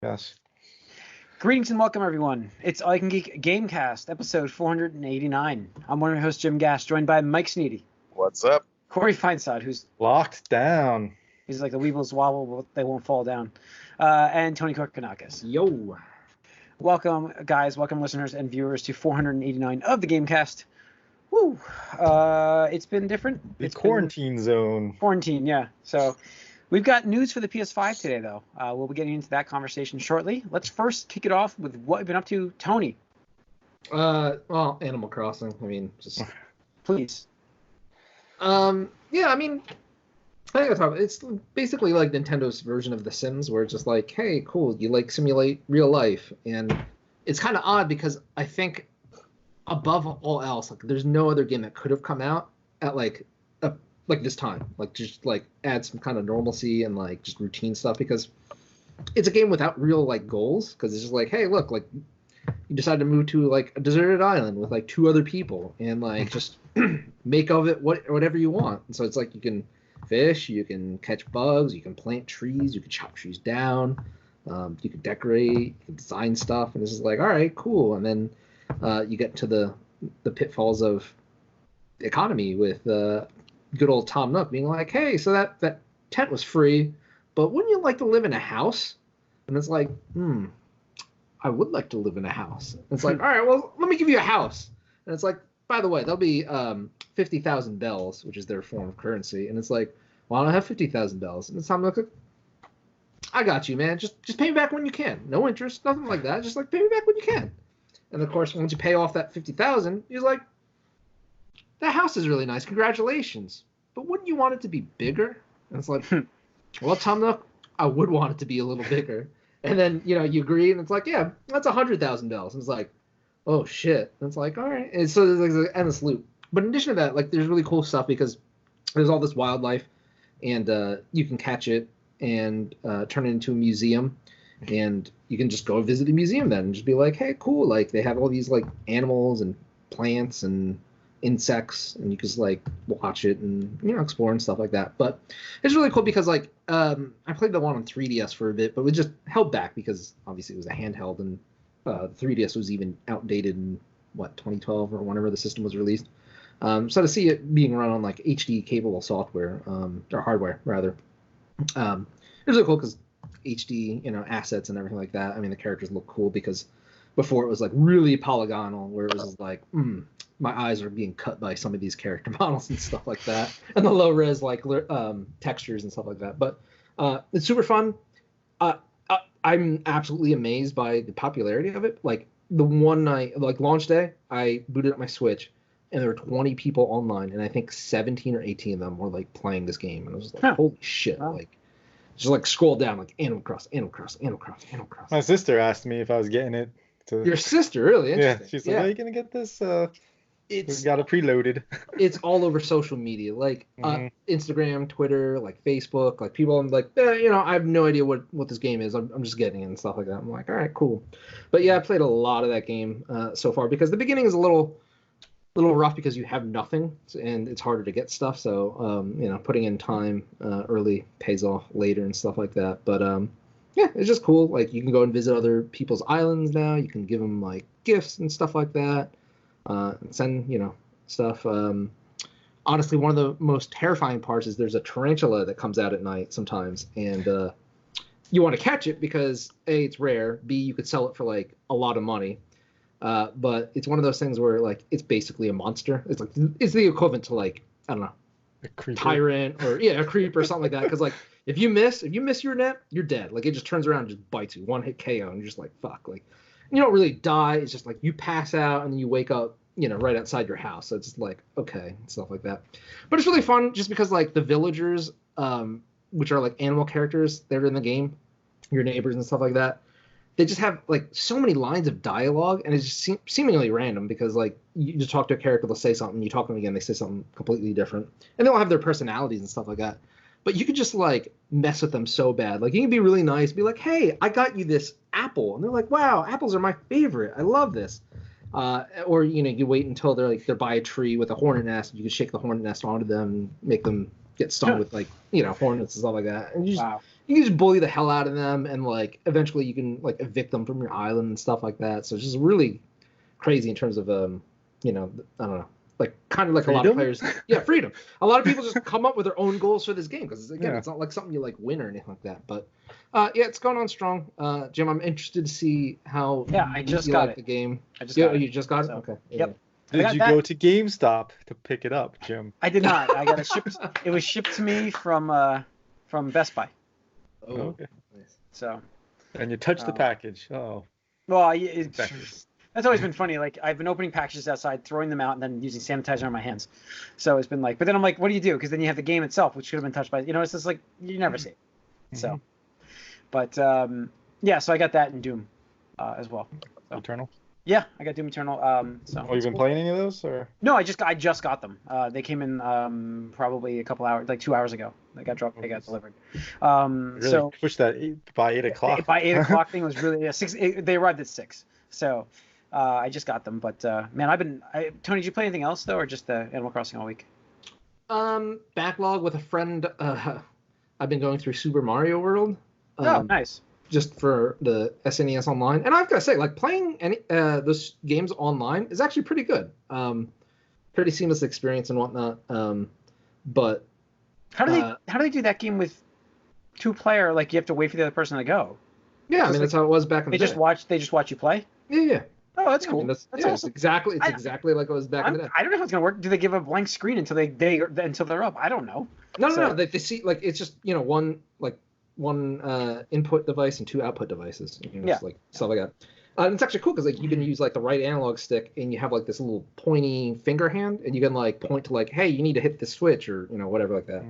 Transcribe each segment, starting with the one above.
Yes. Greetings and welcome, everyone. It's AYCG Gamecast, episode 489. I'm one of your hosts, Jim Gass, joined by Mike Sneedy. What's up? Corey Feinsod, who's locked down. He's like the Weebles wobble, but they won't fall down. And Tony Korkanakis. Yo. Welcome, guys. Welcome, listeners and viewers, to 489 of the Gamecast. Woo! It's been different. It's quarantine zone. Quarantine, yeah. So we've got news for the PS5 today, though. We'll be getting into that conversation shortly. Let's first kick it off with what we've been up to. Tony. Well, Animal Crossing. I mean, just please. Yeah, I mean, I think I'll talk about it's basically like Nintendo's version of The Sims, where it's just like, hey, cool, you like simulate real life, and it's kind of odd because I think above all else, like, there's no other game that could have come out at like this time, like just like add some kind of normalcy and like just routine stuff, because it's a game without real like goals, because it's just like, hey, look, like you decide to move to like a deserted island with like two other people and like just make of it whatever you want. And so it's like you can fish, you can catch bugs, you can plant trees, you can chop trees down, you can decorate, you can design stuff, and this is like, all right, cool. And then you get to the pitfalls of the economy with good old Tom Nook being like, hey, so that tent was free, but wouldn't you like to live in a house? And it's like, I would like to live in a house. And it's like, all right, well, let me give you a house. And it's like, by the way, there'll be 50,000 bells, which is their form of currency. And it's like, well, I don't have 50,000 bells. And it's Tom Nook, I got you, man. Just pay me back when you can. No interest, nothing like that. Just like pay me back when you can. And of course, once you pay off that 50,000, he's like, that house is really nice. Congratulations. But wouldn't you want it to be bigger? And it's like, well, Tom Nook, I would want it to be a little bigger. And then, you agree, and it's like, yeah, that's 100,000 bells. And it's like, oh, shit. And it's like, all right. And so there's like an endless loop. But in addition to that, like, there's really cool stuff because there's all this wildlife, and you can catch it and turn it into a museum. And you can just go visit a museum then and just be like, hey, cool. Like, they have all these, like, animals and plants and insects, and you can just like watch it and explore and stuff like that. But it's really cool because like I played the one on 3DS for a bit, but we just held back because obviously it was a handheld, and 3DS was even outdated in 2012 or whenever the system was released. So to see it being run on like HD capable software or hardware rather, it was really cool because HD assets and everything like that. I mean, the characters look cool because before it was like really polygonal, where it was just like my eyes are being cut by some of these character models and stuff like that, and the low res like textures and stuff like that. But it's super fun. I'm absolutely amazed by the popularity of it. Like the one night, like launch day, I booted up my Switch, and there were 20 people online, and I think 17 or 18 of them were like playing this game, and I was like, holy shit! Wow. Like just like scroll down, like Animal Crossing, Animal Crossing, Animal Crossing, Animal Crossing. My sister asked me if I was getting it. Your sister, really? Interesting. Yeah, she's like, are you gonna get this? It's we got it preloaded. It's all over social media, like Instagram, Twitter, like Facebook. Like people, I'm like, I have no idea what this game is. I'm just getting it and stuff like that. I'm like, all right, cool. But yeah, I played a lot of that game so far because the beginning is a little rough because you have nothing and it's harder to get stuff. So putting in time early pays off later and stuff like that. But yeah, it's just cool. Like you can go and visit other people's islands now. You can give them like gifts and stuff like that. Send stuff. Honestly, one of the most terrifying parts is there's a tarantula that comes out at night sometimes, and you want to catch it because A, it's rare, B, you could sell it for like a lot of money, but it's one of those things where like it's basically a monster. It's the equivalent to like, I don't know, a creeper. Tyrant or a creeper or something like that. Because like if you miss your net, you're dead. Like it just turns around and just bites you, one hit KO, and you're just like fuck. Like you don't really die. It's just like you pass out and then you wake up, right outside your house. So it's just like, okay, stuff like that. But it's really fun just because like the villagers, which are like animal characters, they're in the game, your neighbors and stuff like that. They just have like so many lines of dialogue, and it's just seemingly random because like you just talk to a character, they'll say something, you talk to them again, they say something completely different, and they'll have their personalities and stuff like that. But you could just like mess with them so bad. Like you can be really nice, be like, hey, I got you this apple, and they're like, wow, apples are my favorite. I love this. Or you wait until they're by a tree with a hornet nest, and you can shake the hornet nest onto them and make them get stung with like hornets and stuff like that. And you just, you can just bully the hell out of them, and like eventually you can like evict them from your island and stuff like that. So it's just really crazy in terms of I don't know, like kind of like Freedom? a lot of players. Yeah, freedom. A lot of people just come up with their own goals for this game because again, Yeah. it's not like something you like win or anything like that. But yeah, it's going on strong. Jim, I'm interested to see how I just you got like it. the game. I just got it. You just got it. So, Okay. yep. Did got you that. go to GameStop to pick it up, Jim? I did not. I got it shipped. It was shipped to me from Best Buy. Oh, Okay. nice. So, And you touched the package. Oh. well, Package. that's always been funny. Like I've been opening packages outside, throwing them out, and then using sanitizer on my hands. So it's been like, but then I'm like, what do you do? Because then you have the game itself, which should have been touched by. It's just like you never see it. So, but yeah, so I got that in Doom as well. So. Eternal. Yeah, I got Doom Eternal. So. Oh, you've been playing any of those, or? No, I just got them. They came in probably a couple hours, like 2 hours ago. They got dropped. They got delivered. Really So pushed that by 8 o'clock. by 8 o'clock thing was really 6. They arrived at 6. So I just got them. But man, Tony, did you play anything else though, or just Animal Crossing all week? Backlog with a friend. I've been going through Super Mario World. Oh, nice. Just for the SNES Online, and I've got to say, like playing those games online is actually pretty good. Pretty seamless experience and whatnot. But how do they do that game with 2-player? Like you have to wait for the other person to go. Yeah, I mean that's how it was back in the day. They just watch you play. Yeah. Oh, that's cool. I mean, That's awesome. awesome. It's exactly like it was back in the day. I don't know how it's gonna work. Do they give a blank screen until they're up? I don't know. No. They see like it's just one input device and 2 output devices. Just, like stuff like that. And it's actually cool because like you can use like the right analog stick and you have like this little pointy finger hand and you can like point to like, hey, you need to hit the switch or whatever like that.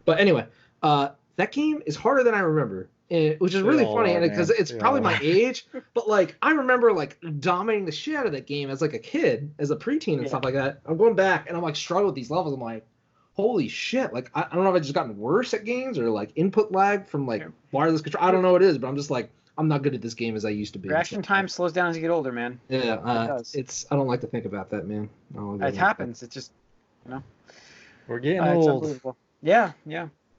But anyway, that game is harder than I remember, which is really funny because it's probably my age. But like I remember like dominating the shit out of that game as like a kid, as a preteen and stuff like that. I'm going back and I'm like struggling with these levels. I'm like, holy shit, like I don't know if I've just gotten worse at games or like input lag from like wireless control. I don't know what it is, but I'm just like I'm not good at this game as I used to be. Reaction time slows down as you get older, man. Yeah, it does. It's I don't like to think about that, man. It happens. It's just We're getting it's old. unbelievable. Yeah.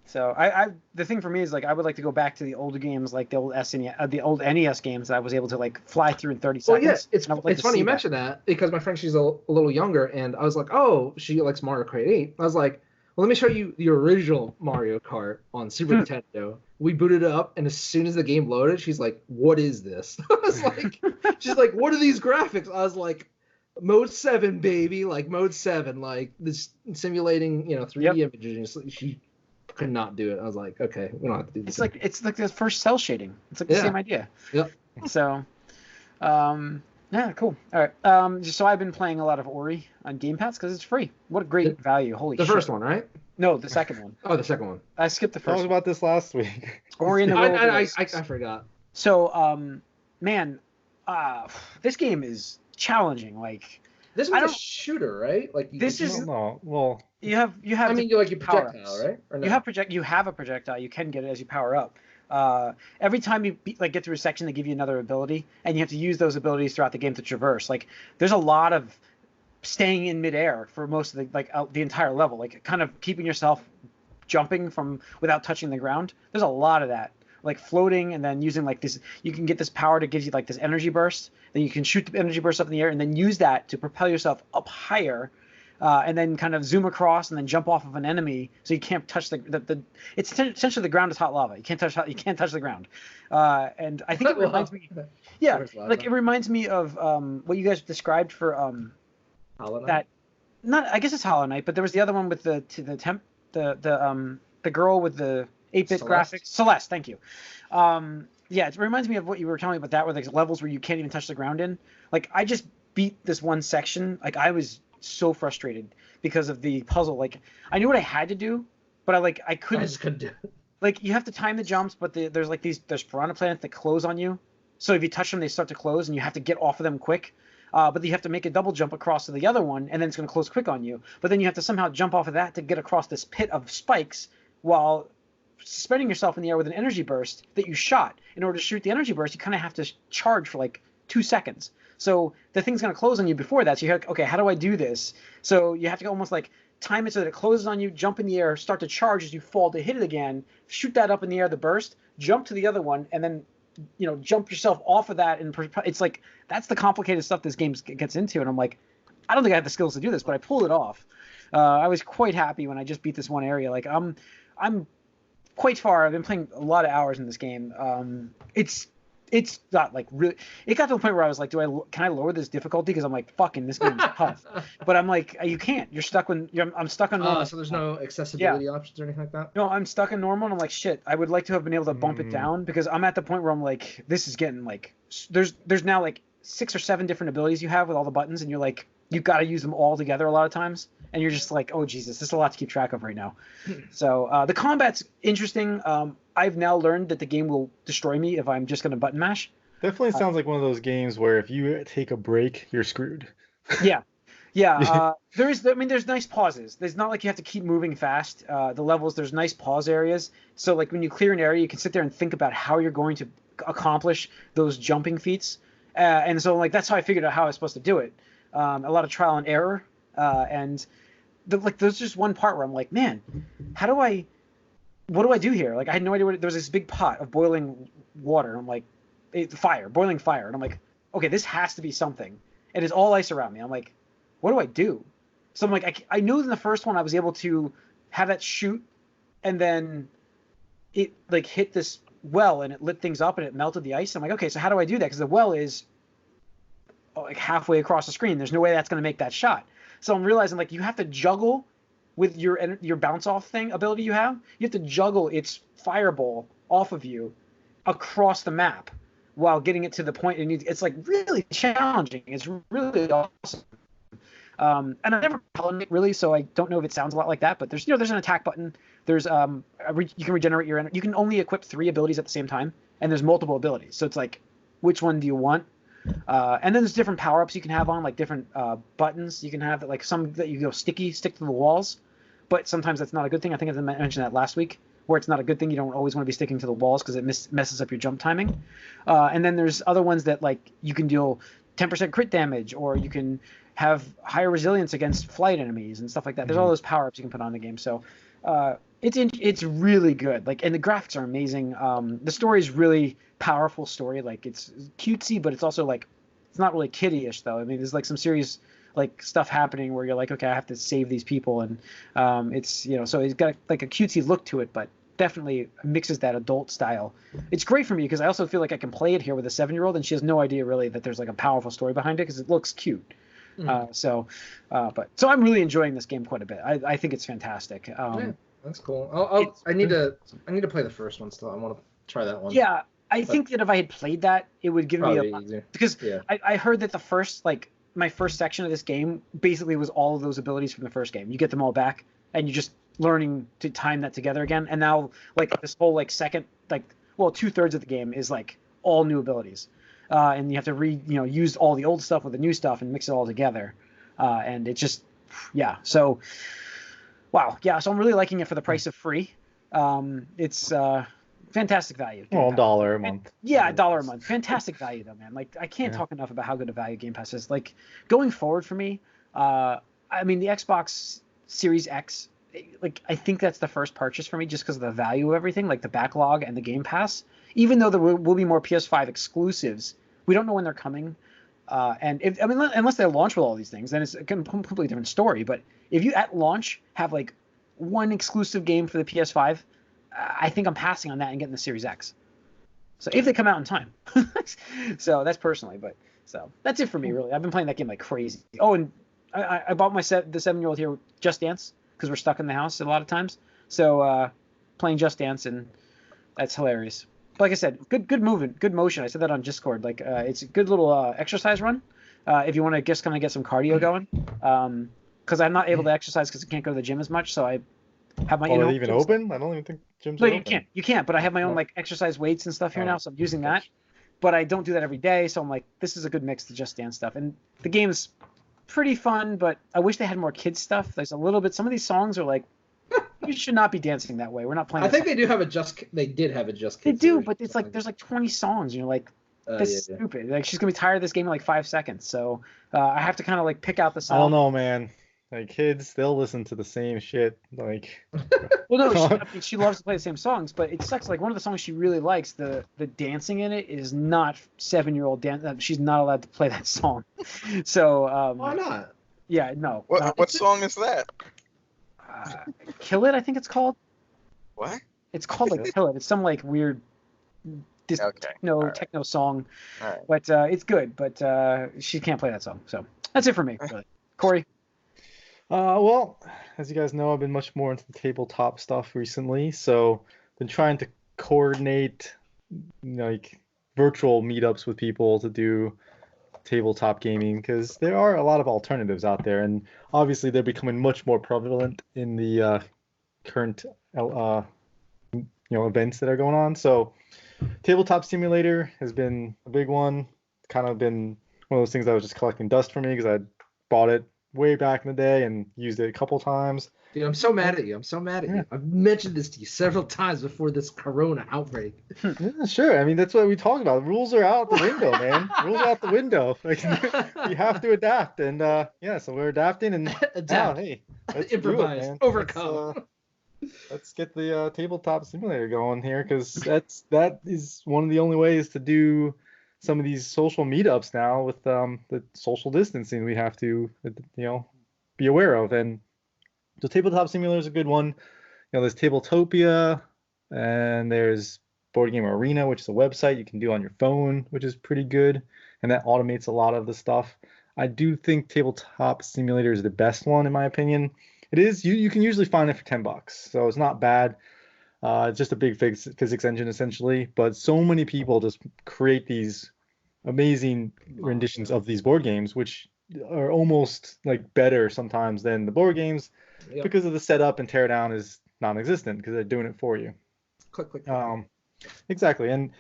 So I the thing for me is like I would like to go back to the older games, like the old SNES, the old NES games that I was able to like fly through in 30 seconds. Well, yes, it's like funny you mentioned that because my friend, she's a little younger, and I was like, oh, she likes Mario Kart 8. I was like, well, let me show you the original Mario Kart on Super Nintendo. We booted it up, and as soon as the game loaded, she's like, what is this? I was like, she's like, what are these graphics? I was like, Mode 7, baby, like Mode 7, like this simulating, 3D images. She could not do it. I was like, okay, we don't have to do this. It's like the first cell shading. It's like the same idea. Yep. So, yeah, cool. All right. Just so I've been playing a lot of Ori on Game Pass because it's free. What a great value! Holy shit. The first one, right? No, the second one. Oh, the second one. I skipped the I first. was about this last week. Ori and the Will of the Wisps. I forgot. So, man, this game is challenging. Like this one's a shooter, right? Like this is no. Well, you have. I mean, you like your projectile, right? Or no? You have a projectile. You can get it as you power up. Every time you get through a section, they give you another ability, and you have to use those abilities throughout the game to traverse. Like, there's a lot of staying in midair for most of the entire level, like kind of keeping yourself jumping from without touching the ground. There's a lot of that, like floating and then using like this. You can get this power to give you like this energy burst. Then you can shoot the energy burst up in the air and then use that to propel yourself up higher. And then kind of zoom across and then jump off of an enemy, so you can't touch the. It's essentially the ground is hot lava. You can't touch the ground. And I think it reminds me. Yeah, like it reminds me of what you guys described for Hollow Knight? that. Not, I guess it's Hollow Knight, but there was the other one with the girl with the 8-bit graphics. Celeste, thank you. Yeah, it reminds me of what you were telling me about that, where there's levels where you can't even touch the ground in. Like I just beat this one section. Like I was so frustrated because of the puzzle. Like I knew what I had to do, but I couldn't. I just couldn't do it. Like you have to time the jumps, but there's piranha planets that close on you. So if you touch them, they start to close, and you have to get off of them quick. But you have to make a double jump across to the other one, and then it's going to close quick on you. But then you have to somehow jump off of that to get across this pit of spikes while suspending yourself in the air with an energy burst that you shot. In order to shoot the energy burst, you kind of have to charge for like 2 seconds. So the thing's going to close on you before that. So you're like, okay, how do I do this? So you have to almost like time it so that it closes on you, jump in the air, start to charge as you fall to hit it again, shoot that up in the air, the burst, jump to the other one, and then jump yourself off of that. And it's like that's the complicated stuff this game gets into. And I'm like, I don't think I have the skills to do this, but I pulled it off. I was quite happy when I just beat this one area. Like I'm quite far. I've been playing a lot of hours in this game. It's not like really. It got to the point where I was like, can I lower this difficulty? Because I'm like, fucking, this game is tough. But I'm like, you can't. You're stuck when I'm stuck on normal. So there's no accessibility options or anything like that. No, I'm stuck in normal, and I'm like, shit. I would like to have been able to bump it down because I'm at the point where I'm like, this is getting like, there's now like 6 or 7 different abilities you have with all the buttons, and you're like, you've got to use them all together a lot of times, and you're just like, oh Jesus, this is a lot to keep track of right now. So the combat's interesting. I've now learned that the game will destroy me if I'm just going to button mash. Definitely sounds like one of those games where if you take a break, you're screwed. Yeah. There's nice pauses. There's not like you have to keep moving fast. The levels, there's nice pause areas. So like when you clear an area, you can sit there and think about how you're going to accomplish those jumping feats. And so like that's how I figured out how I was supposed to do it. A lot of trial and error. And there's just one part where I'm like, man, what do I do here? Like I had no idea there was this big pot of boiling water. I'm like, boiling fire. And I'm like, okay, this has to be something. And it's all ice around me. I'm like, what do I do? So I'm like, I knew in the first one I was able to have that shoot, and then it like hit this well and it lit things up and it melted the ice. I'm like, okay, so how do I do that? Because the well is like halfway across the screen. There's no way that's going to make that shot. So I'm realizing like you have to juggle with your bounce off thing ability you have. You have to juggle its fireball off of you across the map while getting it to the point it needs. It's like really challenging. It's really awesome. And I've never played it really, so I don't know if it sounds a lot like that. But there's an attack button. There's you can regenerate your energy. You can only equip 3 abilities at the same time, and there's multiple abilities. So it's like, which one do you want? And then there's different power ups you can have on, like different buttons you can have. That, like some that you go stick to the walls, but sometimes that's not a good thing. I think I mentioned that last week, where it's not a good thing. You don't always want to be sticking to the walls because it messes up your jump timing. And then there's other ones that like you can deal 10% crit damage, or you can have higher resilience against flight enemies and stuff like that. There's all those power ups you can put on the game. So it's really good. Like, and the graphics are amazing. The story is really powerful story. Like it's cutesy, but it's also like it's not really kiddie-ish though. I mean, there's like some serious like stuff happening where you're like, okay, I have to save these people, and it's so it's got like a cutesy look to it, but definitely mixes that adult style. It's great for me because I also feel like I can play it here with a 7-year-old, and she has no idea really that there's like a powerful story behind it because it looks cute. So I'm really enjoying this game quite a bit. I think it's fantastic. Yeah, that's cool. I need to play the first one still. I want to try that one. Yeah, I think that if I had played that, it would give me a lot, because I heard that the first my first section of this game basically was all of those abilities from the first game. You get them all back, and you're just learning to time that together again. And now like this whole like second 2/3 of the game is like all new abilities. And you have to use all the old stuff with the new stuff and mix it all together. And it just, so, wow. Yeah, so I'm really liking it for the price of free. It's fantastic value. Well, $1 a month. Yeah, $1 a month. Fantastic value, though, man. Like, I can't talk enough about how good a value Game Pass is. Like, going forward for me, I mean, the Xbox Series X, like, I think that's the first purchase for me just because of the value of everything, like the backlog and the Game Pass. Even though there will be more PS5 exclusives, we don't know when they're coming. Unless they launch with all these things, then it's a completely different story. But if you at launch have like one exclusive game for the PS5, I think I'm passing on that and getting the Series X. So if they come out in time. So that's personally, but so that's it for me really. I've been playing that game like crazy. Oh, and I bought the 7-year-old here Just Dance because we're stuck in the house a lot of times. So playing Just Dance, and that's hilarious. Like I said, good movement, good motion. I said that on Discord. Like it's a good little exercise run if you want to just kind of get some cardio going. Because I'm not able to exercise because I can't go to the gym as much. So I have my. Are they even open? I don't even think gyms are open. You can't. But I have my own like exercise weights and stuff here now, so I'm using that. But I don't do that every day, so I'm like, this is a good mix to Just Dance stuff. And the game's pretty fun, but I wish they had more kids stuff. There's a little bit. Some of these songs are like, you should not be dancing that way. We're not playing. I think they do have a Just. They did have a Just Kids. They do, but it's like there's like 20 songs, and you're like, this is stupid. Like she's gonna be tired of this game in like 5 seconds. So I have to kind of like pick out the song. I don't know, man. Like kids, they'll listen to the same shit. Like, Well, no, I mean, she loves to play the same songs, but it sucks. Like one of the songs she really likes, the dancing in it is not 7-year-old dance. She's not allowed to play that song. So Why not? yeah, no. What song is that? Kill It, I think it's called. What? It's called like Kill It. It's some like weird techno song. All right. But it's good. But she can't play that song. So that's it for me, really. Corey. Well, as you guys know, I've been much more into the tabletop stuff recently, so been trying to coordinate like virtual meetups with people to do tabletop gaming because there are a lot of alternatives out there, and obviously they're becoming much more prevalent in the current events that are going on. So Tabletop Simulator has been a big one. Kind of been one of those things that was just collecting dust for me because I bought it way back in the day and used it a couple times. Dude, I'm so mad at you. I'm so mad at you. I've mentioned this to you several times before this corona outbreak. Yeah, sure. I mean, that's what we talk about. Rules are out the window, man. Rules are out the window. Like, you have to adapt. And so we're adapting and Adapt. hey, let's Improvise. do it, man. Overcome. Let's get the Tabletop Simulator going here because that is one of the only ways to do some of these social meetups now with the social distancing we have to be aware of. And so Tabletop Simulator is a good one. There's Tabletopia and there's Board Game Arena, which is a website you can do on your phone, which is pretty good, and that automates a lot of the stuff. I do think Tabletop Simulator is the best one in my opinion. It is. You can usually find it for $10, so it's not bad. It's just a big physics engine essentially, but so many people just create these amazing renditions of these board games, which are almost like better sometimes than the board games because of the setup, and teardown is non-existent because they're doing it for you. Click, click. Exactly. And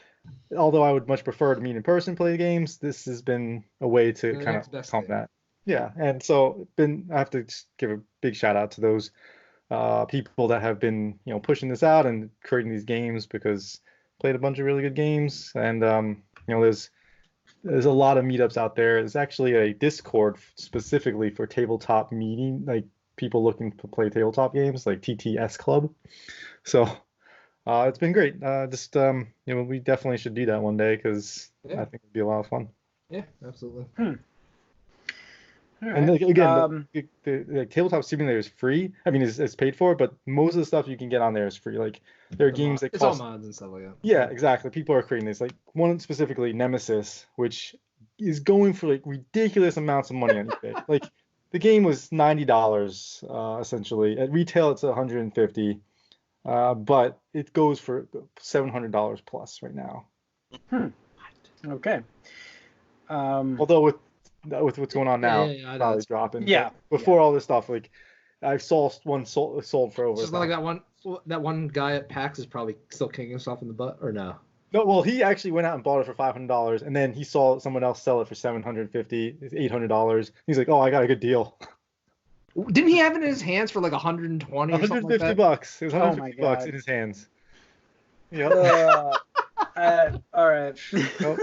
although I would much prefer to meet in person, play games, this has been a way to kind of combat. Yeah, and so I have to just give a big shout out to those people that have been pushing this out and creating these games, because played a bunch of really good games, and there's a lot of meetups out there. There's actually a Discord specifically for tabletop meeting, like people looking to play tabletop games, like TTS Club. So it's been great. We definitely should do that one day because I think it'd be a lot of fun. Yeah, absolutely. And again, the Tabletop Simulator is free. I mean, it's paid for, but most of the stuff you can get on there is free. Like there are games that cost. It's all mods and stuff like that. Yeah, exactly. People are creating this. Like one specifically, Nemesis, which is going for like ridiculous amounts of money on eBay. Like the game was $90 essentially. At retail, it's $150, but it goes for $700 plus right now. Okay. Although with what's going on now, probably dropping. Yeah. But before all this stuff, like I saw one sold for over. Just like that one guy at PAX is probably still kicking himself in the butt, or no? No, well, he actually went out and bought it for $500, and then he saw someone else sell it for $750, $800. He's like, "Oh, I got a good deal." Didn't he have it in his hands for like 120 or something like that? $150. It was $150 in his hands. Yep. All right. Nope.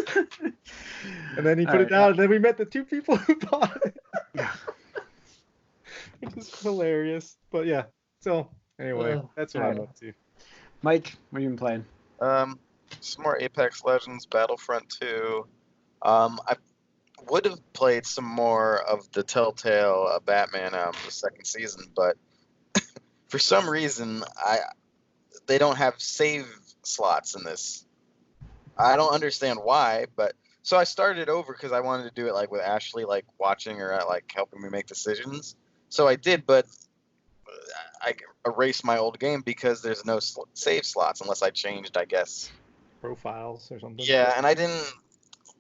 And then he put it down, and then we met the two people who bought it. Which is hilarious. But yeah. So anyway, that's what I'm up to. Mike, what have you been playing? Some more Apex Legends, Battlefront 2. I would have played some more of the Telltale Batman the second season, but for some reason they don't have save slots in this. I don't understand why, but so I started over because I wanted to do it like with Ashley, like watching her, like helping me make decisions. So I did, but I erased my old game because there's no save slots unless I changed, I guess, profiles or something. Yeah, and I didn't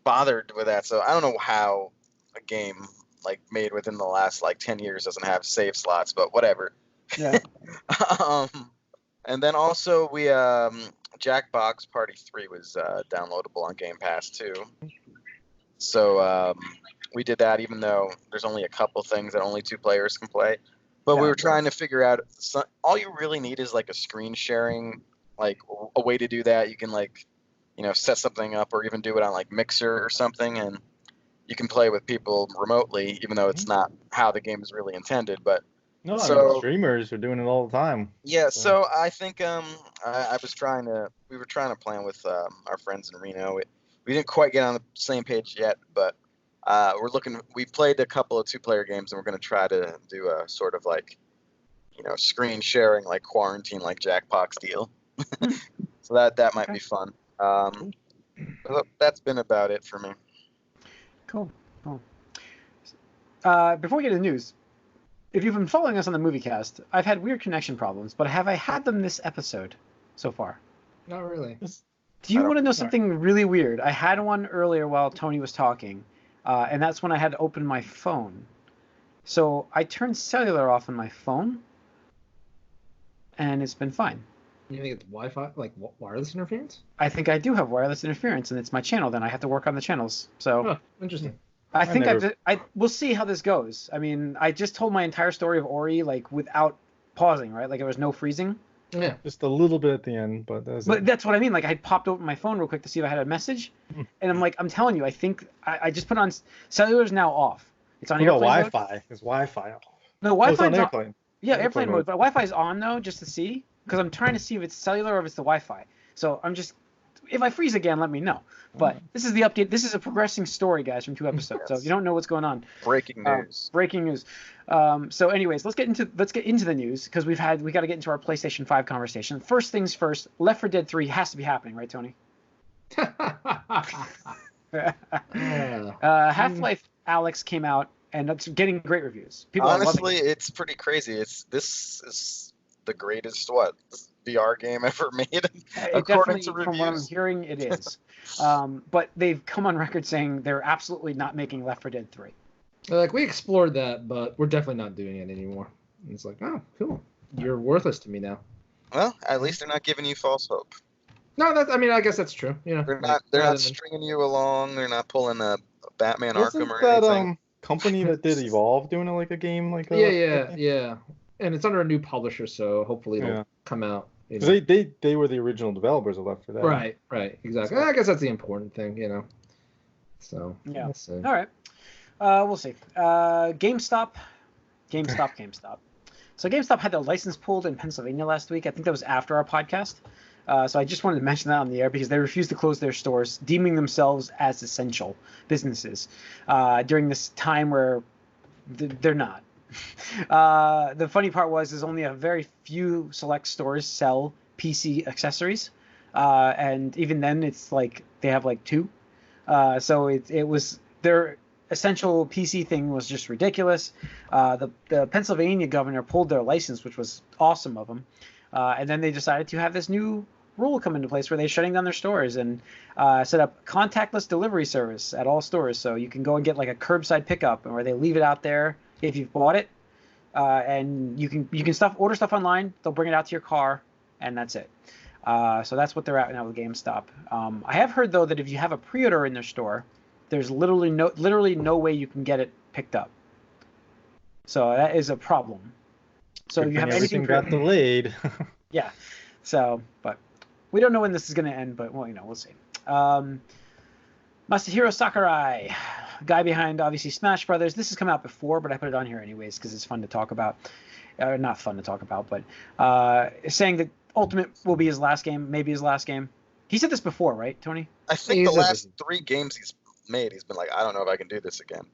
bother with that, so I don't know how a game like made within the last like 10 years doesn't have save slots, but whatever. Yeah. And then also we Jackbox Party 3 was downloadable on Game Pass too. So we did that even though there's only a couple things that only 2 players can play. But we were trying to figure out all you really need is like a screen sharing, like a way to do that. You can like, set something up or even do it on like Mixer or something, and you can play with people remotely, even though it's not how the game is really intended. But No, I mean, so streamers are doing it all the time. yeah, So- so I think we were trying to plan with our friends in Reno. We didn't quite get on the same page yet, but we played a couple of 2-player games, and we're going to try to do a sort of like, screen sharing, like quarantine, like Jackbox deal. So that might be fun. But that's been about it for me. Cool. Before we get to the news, if you've been following us on the MovieCast, I've had weird connection problems, but have I had them this episode so far? Not really. Do you want to know something really weird? I had one earlier while Tony was talking, and that's when I had to open my phone. So I turned cellular off on my phone, and it's been fine. You think it's Wi-Fi, like wireless interference? I think I do have wireless interference, and it's my channel. Then I have to work on the channels. So Oh, interesting. I think we'll see how this goes. I mean, I just told my entire story of Ori like without pausing, right? Like there was no freezing. Yeah. Just a little bit at the end, but That's what I mean. Like I popped open my phone real quick to see if I had a message, and I'm telling you, I think I just put on cellular's now off. It's on airplane mode. Wi-Fi. Is Wi-Fi off? No, Wi-Fi's it's on on. airplane. Yeah, airplane mode. But Wi-Fi's on though, just to see, because I'm trying to see if it's cellular or if it's the Wi-Fi. So if I freeze again, let me know. But this is the update. This is a progressing story, guys, from 2 episodes. So if you don't know what's going on. Breaking news. Breaking news. So anyways, let's get into the news, because we got to get into our PlayStation 5 conversation. First things first, Left 4 Dead 3 has to be happening, right, Tony? Half-Life Alyx came out, and it's getting great reviews. People are Honestly, loving it. it's pretty crazy. This is the greatest VR game ever made, according to reviews. From what I'm hearing, it is. But they've come on record saying they're absolutely not making Left 4 Dead 3. They're like, we explored that, but we're definitely not doing it anymore. And it's like, oh, cool. You're worthless to me now. Well, at least they're not giving you false hope. No, I guess that's true. You know, they're not stringing you along. They're not pulling a Batman Wasn't Arkham or that anything. company that did Evolve doing it like a game like that? Yeah. And it's under a new publisher, so hopefully it'll come out. Because they were the original developers of Left 4 Dead. Right, exactly. I guess that's the important thing, So yeah. We'll see. All right. We'll see. GameStop. So GameStop had their license pulled in Pennsylvania last week. I think that was after our podcast. So I just wanted to mention that on the air because they refused to close their stores, deeming themselves as essential businesses during this time where they're not. The funny part was only a very few select stores sell PC accessories, and even then it's like they have like 2. So it was their essential PC thing was just ridiculous. The Pennsylvania governor pulled their license, which was awesome of them. And then they decided to have this new rule come into place where they're shutting down their stores and set up contactless delivery service at all stores. So you can go and get like a curbside pickup, where they leave it out there if you've bought it, and you can order stuff online. They'll bring it out to your car, and that's it. So that's what they're at now with GameStop. I have heard though that if you have a pre-order in their store, there's literally no way you can get it picked up. So that is a problem. So if you have anything got delayed. Yeah. So, but we don't know when this is going to end, but we'll see. Masahiro Sakurai, guy behind obviously Smash Brothers. This has come out before, but I put it on here anyways because it's fun to talk about. Not fun to talk about, but saying that Ultimate will be his last game, maybe his last game. He said this before, right, Tony? I think the last 3 games he's made, he's been like, I don't know if I can do this again.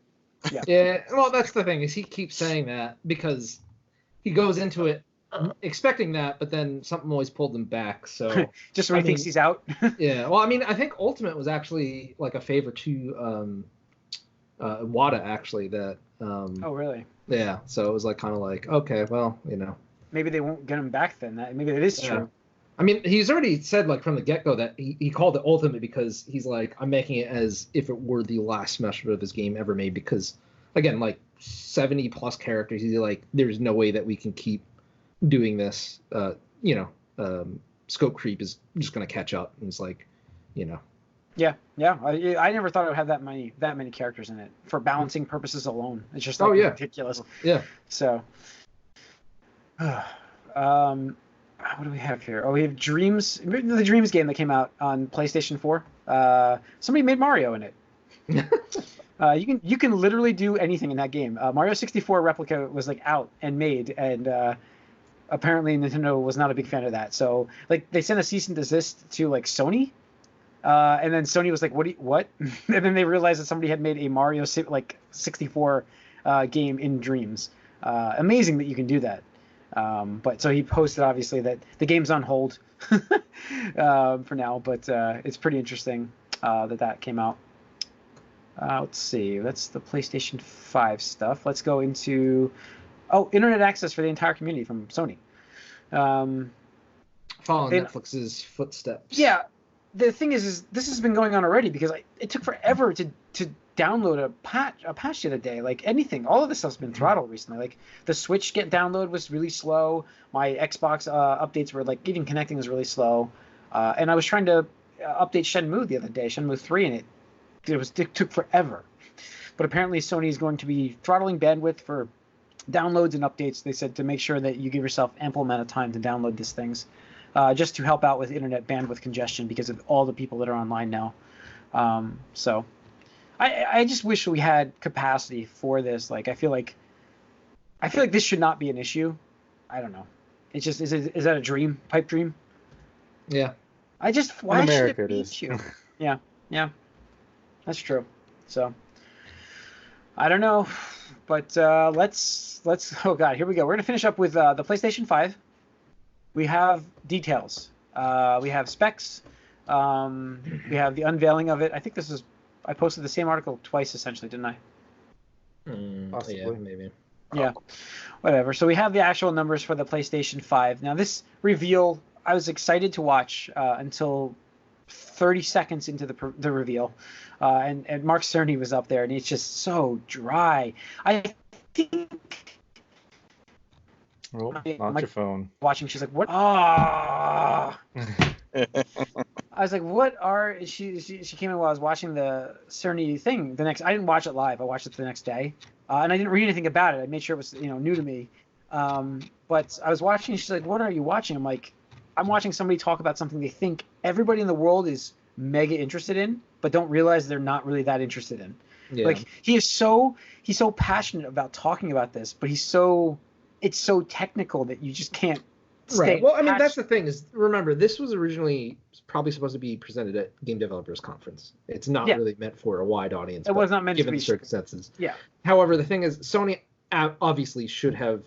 Yeah. Yeah. Well, that's the thing is he keeps saying that because he goes into it expecting that, but then something always pulled him back. So just when he thinks he's out. Yeah. Well, I mean, I think Ultimate was actually like a favor to Wada actually. That. Oh really? Yeah. So it was like kind of like, okay, well, Maybe they won't get him back then. Maybe that is true. I mean, he's already said like from the get-go that he called it Ultimate because he's like, I'm making it as if it were the last Smash Bros. Game ever made because, again, like 70 plus characters. He's like, there's no way that we can keep doing this. Scope creep is just going to catch up. And it's like, Yeah. I never thought it would have that many characters in it for balancing purposes alone. It's just like ridiculous. Yeah. So, what do we have here? Oh, we have Dreams, the Dreams game that came out on PlayStation 4. Somebody made Mario in it. You can literally do anything in that game. Mario 64 replica was like out and made, and apparently Nintendo was not a big fan of that. So like they sent a cease and desist to like Sony, and then Sony was like, what? And then they realized that somebody had made a Mario 64 game in Dreams. Amazing that you can do that. But so he posted obviously that the game's on hold for now, but it's pretty interesting that came out. Let's see. That's the PlayStation 5 stuff. Let's go into internet access for the entire community from Sony. Following Netflix's footsteps. Yeah. The thing is this has been going on already because it took forever to download a patch the other day. Like anything, all of this stuff's been throttled recently. Like the Switch download was really slow. My Xbox updates were like even connecting was really slow. And I was trying to update Shenmue the other day, Shenmue 3, and it took forever. But apparently Sony is going to be throttling bandwidth for downloads and updates. They said to make sure that you give yourself ample amount of time to download these things, just to help out with internet bandwidth congestion because of all the people that are online now. So I just wish we had capacity for this. Like I feel like this should not be an issue. I don't know. It's just is that a dream? Pipe dream? Yeah. Why in America should it be an issue? Yeah. That's true. So I don't know, but let's. Oh God, here we go. We're gonna finish up with the PlayStation 5. We have details. We have specs. We have the unveiling of it. I think I posted the same article twice essentially, didn't I? Possibly. Yeah, maybe. Yeah, whatever. So we have the actual numbers for the PlayStation 5. Now this reveal, I was excited to watch until 30 seconds into the reveal, and Mark Cerny was up there, and it's just so dry. I think. Oh, not your phone. Watching, she's like, "What? Ah!" I was like, "What are?" She came in while I was watching the Cerny thing. I didn't watch it live. I watched it the next day, and I didn't read anything about it. I made sure it was new to me. But I was watching. She's like, "What are you watching?" I'm like, "I'm watching somebody talk about something they think everybody in the world is mega interested in, but don't realize they're not really that interested in." Yeah. Like he's so passionate about talking about this, but it's so technical that you just can't stay. Right. Well, I mean, that's the thing is, remember, this was originally probably supposed to be presented at Game Developers Conference. It's not really meant for a wide audience. It was not meant given to be. the circumstances. Yeah. However, the thing is, Sony obviously should have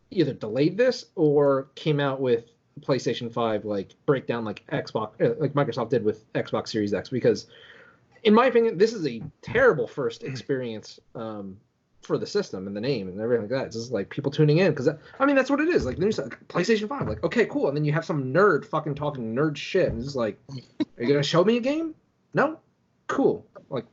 either delayed this or came out with PlayStation 5 like breakdown like Xbox, like Microsoft did with Xbox Series X, because in my opinion, this is a terrible first experience for the system and the name and everything like that. It's just like people tuning in because I mean that's what it is. Like there's like PlayStation 5, like okay, cool, and then you have some nerd fucking talking nerd shit, and it's just like, are you gonna show me a game? No, cool. Like,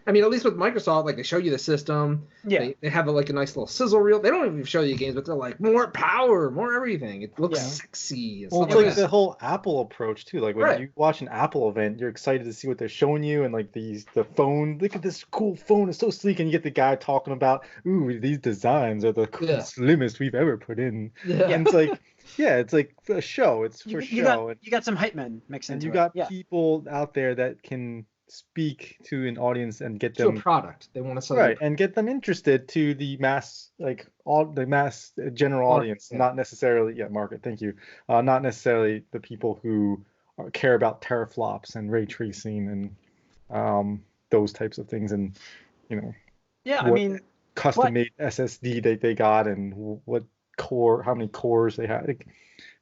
I mean, at least with Microsoft, like they show you the system. Yeah. They have like a nice little sizzle reel. They don't even show you games, but they're like more power, more everything. It looks sexy. And well, stuff it's like that. the whole Apple approach too. Like when you watch an Apple event, you're excited to see what they're showing you, and like the phone. Look at this cool phone; it's so sleek. And you get the guy talking about, "Ooh, these designs are the slimmest we've ever put in." Yeah. And it's like, it's like a show. It's for show. You got some hype men mixed into it. And you got people out there that can speak to an audience and get them to a product they want to sell, and get them interested to the mass, like all the mass general audience, not necessarily market. Thank you. Not necessarily the people who care about teraflops and ray tracing and those types of things, and I mean custom made SSD that they got and what how many cores they had. Like,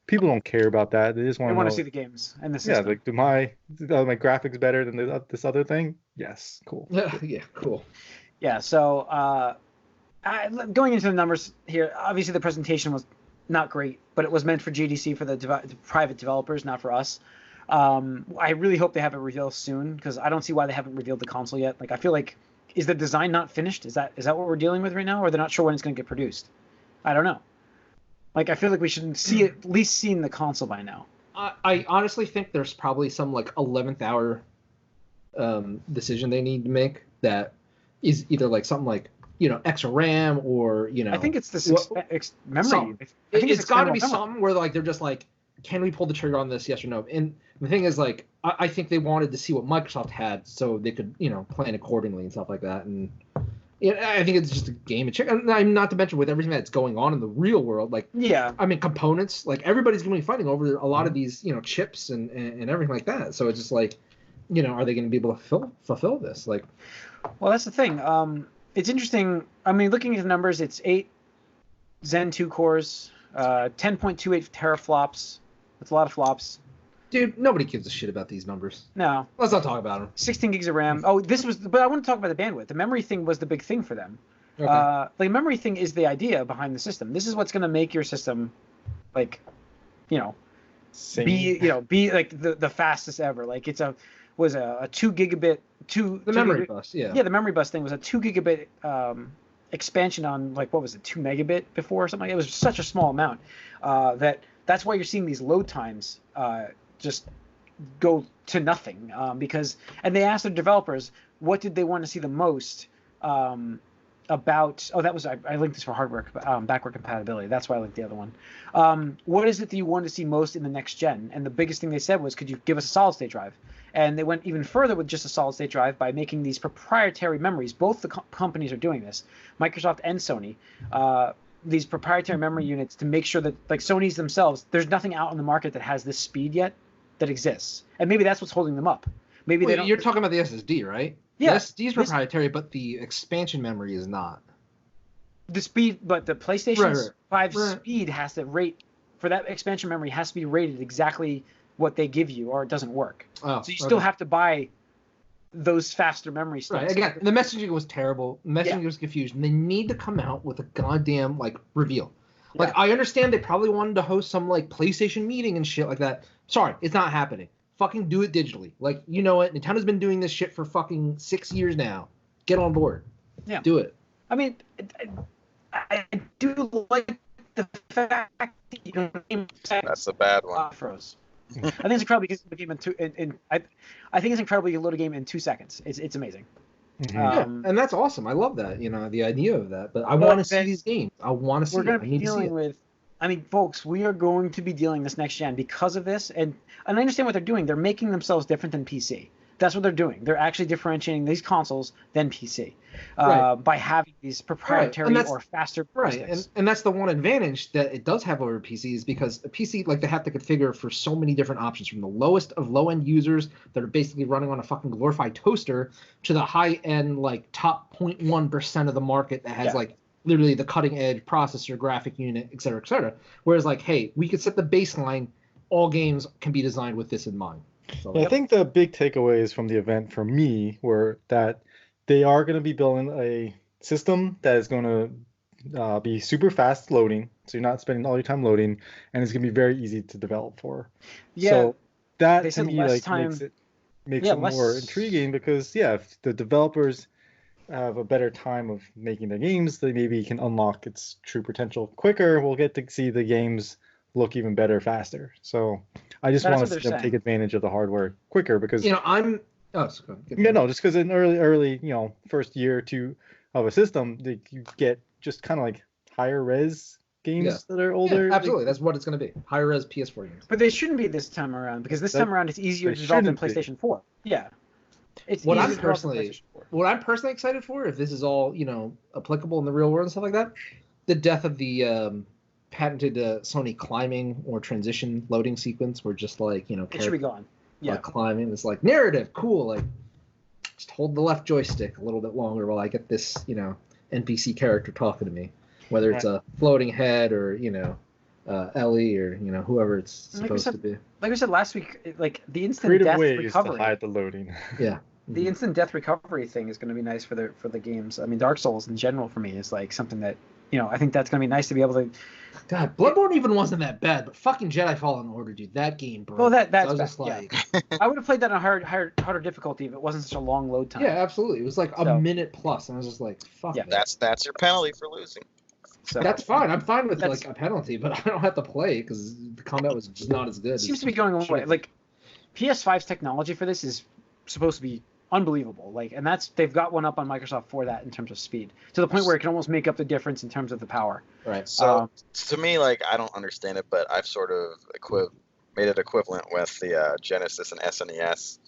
people don't care about that. They just want to see the games and the system. Yeah, like, do my graphics better than this other thing? Yes, cool. Yeah, cool. Yeah, so going into the numbers here, obviously the presentation was not great, but it was meant for GDC, for the private developers, not for us. I really hope they have it revealed soon, because I don't see why they haven't revealed the console yet. Like, I feel like, is the design not finished? Is that what we're dealing with right now, or they're not sure when it's going to get produced? I don't know. Like, I feel like we should at least seen the console by now. I honestly think there's probably some, like, 11th hour decision they need to make that is either, like, something like, extra RAM or, I think it's the memory. I think it's got to be something where, like, they're just like, can we pull the trigger on this? Yes or no? And the thing is, like, I think they wanted to see what Microsoft had so they could, plan accordingly and stuff like that. And I think it's just a game of chicken. And not to mention with everything that's going on in the real world, like, I mean, components, like, everybody's going to be fighting over a lot of these, chips and everything like that. So it's just like, are they going to be able to fulfill this? Like, well, that's the thing. It's interesting. I mean, looking at the numbers, it's 8 Zen 2 cores, 10.28 teraflops. That's a lot of flops. Dude, nobody gives a shit about these numbers. No. Let's not talk about them. 16 gigs of RAM. Oh, but I want to talk about the bandwidth. The memory thing was the big thing for them. Okay. The memory thing is the idea behind the system. This is what's going to make your system, like, be like the fastest ever. Like it's a 2 gigabit the memory bus. Yeah. Yeah, the memory bus thing was a 2 gigabit expansion on, like, what was it, 2 megabit before or something. It was such a small amount that's why you're seeing these load times just go to nothing, and they asked their developers what did they want to see the most about. I linked this for hardware backward compatibility. That's why I linked the other one. What is it that you want to see most in the next gen? And the biggest thing they said was, could you give us a solid state drive? And they went even further with just a solid state drive by making these proprietary memories. Both the companies are doing this, Microsoft and Sony. These proprietary memory units to make sure that, like, Sony's themselves, there's nothing out on the market that has this speed yet that exists. And maybe that's what's holding them up. Maybe they don't. You're talking about the SSD, right? Yeah. The SSD is proprietary, but the expansion memory is not. The speed, but the PlayStation 5 Right. speed has to rate, for that expansion memory has to be rated exactly what they give you, or it doesn't work. Oh, so you still have to buy those faster memory sticks. Right. Again, the messaging was terrible. The messaging was confusion. They need to come out with a goddamn, like, reveal. Like, I understand they probably wanted to host some, like, PlayStation meeting and shit like that. Sorry, it's not happening. Fucking do it digitally. Like, you know what? Nintendo's been doing this shit for fucking 6 years now. Get on board. Yeah. Do it. I mean, I do like the fact that you can. That's a bad one. Froze. I think it's incredible because the game I think it's incredible you can load a game in 2 seconds. It's amazing. Mm-hmm. And that's awesome. I love that. The idea of that. But I want to see these games. I want to see. We're going to be dealing with. I mean, folks, we are going to be dealing this next gen because of this, and I understand what they're doing. They're making themselves different than PC. That's what they're doing. They're actually differentiating these consoles than PC by having these proprietary or faster sticks. And that's the one advantage that it does have over PCs, because a PC, like, they have to configure for so many different options, from the lowest of low-end users that are basically running on a fucking glorified toaster to the high-end, like, top 0.1% of the market that has like literally the cutting-edge processor, graphic unit, et cetera, et cetera. Whereas, like, hey, we could set the baseline. All games can be designed with this in mind. So, I think the big takeaways from the event for me were that they are going to be building a system that is going to be super fast loading, so you're not spending all your time loading, and it's going to be very easy to develop for. Yeah. So that to me, like, time, makes it more intriguing, because if the developers have a better time of making their games, they maybe can unlock its true potential quicker. We'll get to see the games look even better faster. So I just want to see them take advantage of the hardware quicker, because just because in early first year or two of a system, you get just kind of like higher res games that are older. Yeah, absolutely. That's what it's going to be. Higher res PS4 games. But they shouldn't be this time around, because this time around it's easier to develop than PlayStation 4. Yeah. It's what I'm personally excited for, if this is all, applicable in the real world and stuff like that, the death of the patented Sony climbing or transition loading sequence, where just like, it should be gone. Like climbing, it's like narrative, cool, like just hold the left joystick a little bit longer while I get this, NPC character talking to me, whether it's a floating head or Ellie or whoever it's supposed to be. Like we said last week, like the instant creative death ways recovery. to hide the loading. Yeah. The instant death recovery thing is going to be nice for the games. I mean, Dark Souls in general for me is like something that I think that's going to be nice to be able to. God, Bloodborne even wasn't that bad, but fucking Jedi Fallen Order, dude, that game, bro. Well, that's bad. Just like, I would have played that on harder difficulty if it wasn't such a long load time. Yeah, absolutely. It was like a minute plus, and I was just like, fuck. Yeah, that's your penalty for losing. So that's fine. I'm fine with like a penalty, but I don't have to play because the combat was just not as good. It seems to be going away. Like PS5's technology for this is supposed to be unbelievable. Like, and they've got one up on Microsoft for that in terms of speed, to the point where it can almost make up the difference in terms of the power. Right. So to me, like, I don't understand it, but I've sort of made it equivalent with the Genesis and SNES,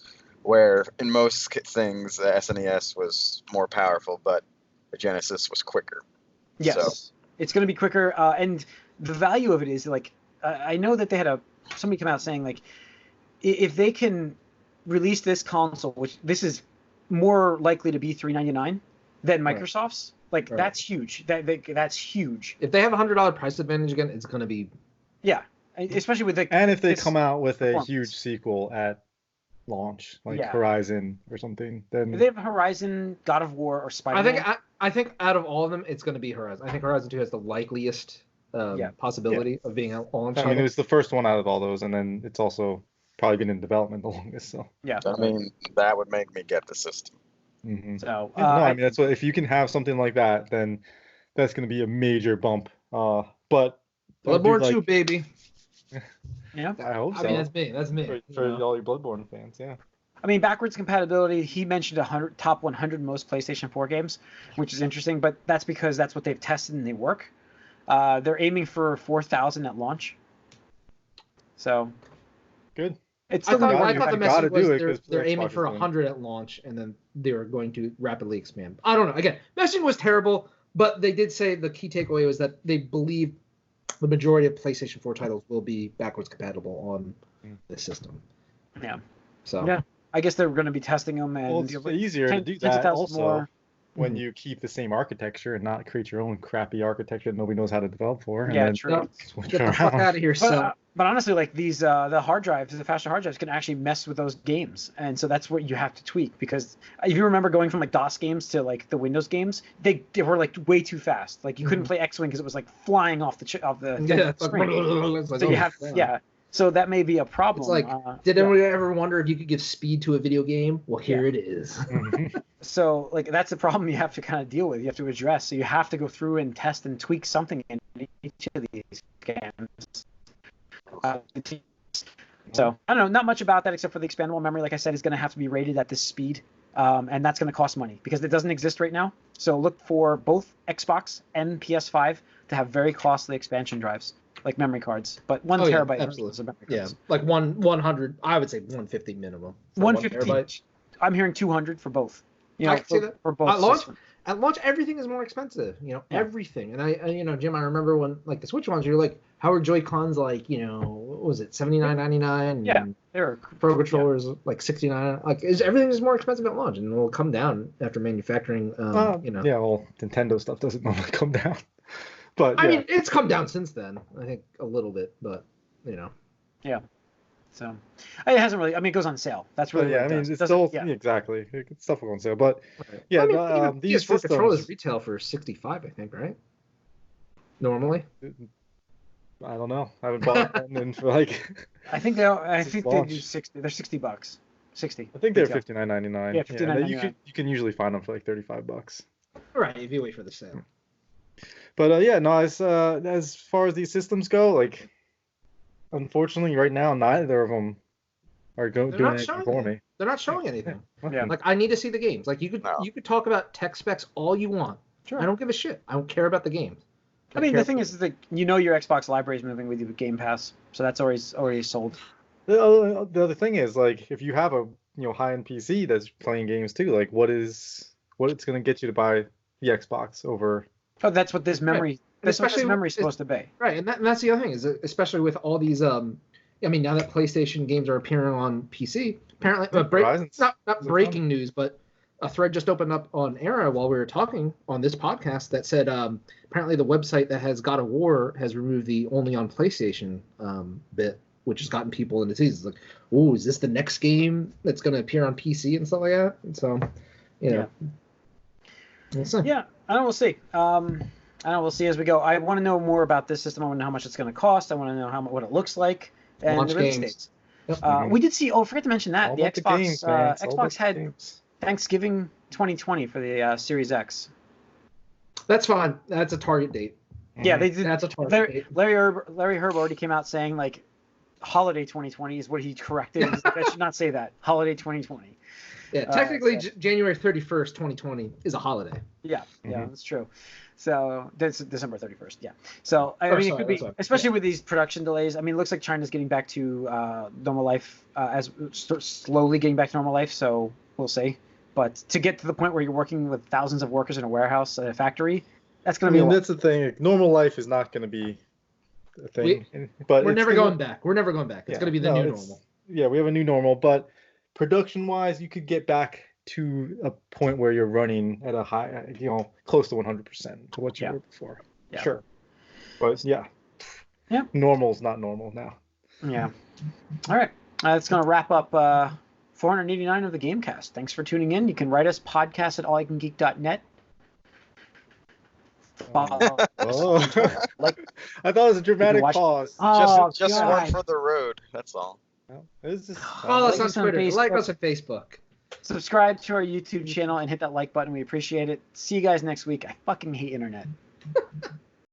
where in most things the SNES was more powerful, but the Genesis was quicker. Yes, So, it's going to be quicker, and the value of it is like I know that they had somebody come out saying like if they can release this console, which this is more likely to be $399 than Microsoft's, like that's huge. That's huge. If they have $100 price advantage again, it's going to be especially with the and if they come out with a huge sequel at launch, like Horizon or something, then if they have Horizon, God of War, or Spider-Man. I think out of all of them, it's going to be Horizon. I think Horizon 2 has the likeliest possibility of being a launch. I mean, it was the first one out of all those, and then it's also probably been in development the longest. So I mean, that would make me get the system. Mm-hmm. So I mean, that's what, if you can have something like that, then that's going to be a major bump. But Bloodborne 2, baby. Yeah, I hope so. I mean, that's me. For all your Bloodborne fans, yeah. I mean, backwards compatibility. He mentioned top 100 most PlayStation 4 games, which is interesting, but that's because that's what they've tested and they work. They're aiming for 4,000 at launch. So good. It's I thought the message was they're aiming for 100 at launch, and then they're going to rapidly expand. I don't know. Again, messaging was terrible, but they did say the key takeaway was that they believe the majority of PlayStation 4 titles will be backwards compatible on this system. Yeah. So yeah, I guess they're going to be testing them. And it's easier to do that also when you keep the same architecture and not create your own crappy architecture that nobody knows how to develop for. Yeah, and true. Get the fuck out of here, but honestly, like these, the hard drives, the faster hard drives can actually mess with those games, and so that's what you have to tweak. Because if you remember going from like DOS games to like the Windows games, they were like way too fast. Like you couldn't play X-Wing because it was like flying off the screen. So you have So that may be a problem. It's like, did anyone ever wonder if you could give speed to a video game? Well, here it is. So like that's a problem you have to kind of deal with. You have to address. So you have to go through and test and tweak something in each of these games. So I don't know, not much about that except for the expandable memory. Like I said, is going to have to be rated at this speed, and that's going to cost money because it doesn't exist right now. So look for both Xbox and PS5 to have very costly expansion drives, like memory cards. But 1 terabyte. Absolutely. Yeah, like 100. I would say 150 minimum. 150. I'm hearing 200 for both. You know, I can see that. For both. At launch, everything is more expensive. You know, everything. And I Jim, I remember when like the Switch ones, you're like, how are Joy-Cons like? You know, what was it, $79.99? Yeah, they're Pro Controllers like $69. Like, everything is more expensive at launch, and it will come down after manufacturing. You know. Yeah, well, Nintendo stuff doesn't normally come down. But I mean, it's come down since then. I think a little bit, but you know. Yeah. So it hasn't really. I mean, it goes on sale. That's really. I mean, it's still exactly. Stuff will go on sale, but yeah, I mean, these PS4 controllers retail for $65, I think, right? Normally. I don't know. I haven't bought one in for like. I think they do 60. They're $60. 60. I think they're $59.99. Yeah, $59.99. You can usually find them for like $35. Right, if you wait for the sale. But as far as these systems go, like. Unfortunately, right now, neither of them are doing anything for me. They're not showing anything. Yeah. Like, I need to see the games. Like, you could talk about tech specs all you want. Sure. I don't give a shit. I don't care about the games. I mean, the thing is that your Xbox library is moving with you with Game Pass, so that's already sold. The other thing is, like, if you have a high-end PC that's playing games too, like, what it's going to get you to buy the Xbox over? Oh, that's what this memory. Right. Especially memory is supposed to be. Right, and that's the other thing is especially with all these I mean, now that PlayStation games are appearing on PC, apparently not breaking news, but a thread just opened up on Era while we were talking on this podcast that said apparently the website that has God of War has removed the only on PlayStation bit, which has gotten people into teasers. Like, oh, is this the next game that's going to appear on PC and stuff like that? And so, Yeah, we'll see. We'll see as we go. I want to know more about this system. I want to know how much it's going to cost. I want to know what it looks like and launch the release dates. Yep. We did see. I forgot to mention that all the Xbox Xbox had games. Thanksgiving 2020 for the Series X. That's fine. That's a target date. Yeah, they did. That's a target date. Larry Herb already came out saying like holiday 2020 is what he corrected. He's like, I should not say that. Holiday 2020. Yeah, technically January 31st, 2020 is a holiday. Yeah, that's true. So that's December 31st. Yeah. So I mean, it could be, especially with these production delays. I mean, it looks like China's getting back to normal life, as slowly getting back to normal life. So we'll see. But to get to the point where you're working with thousands of workers in a warehouse at a factory, that's going to be. I mean, that's the thing. Normal life is not going to be a thing. But we're never going back. We're never going back. It's going to be the new normal. Yeah, we have a new normal. But production-wise, you could get back to a point where you're running at a high, close to 100% to what you were before. Yeah. Sure. But yeah, normal's not normal now. Yeah. All right. That's going to wrap up 489 of the Gamecast. Thanks for tuning in. You can write us podcast@allyoucangeek.net. Oh. I thought it was a dramatic pause. Just one for the road. That's all. Follow us on Twitter. Like us on Facebook. Subscribe to our YouTube channel and hit that like button. We appreciate it. See you guys next week. I fucking hate internet.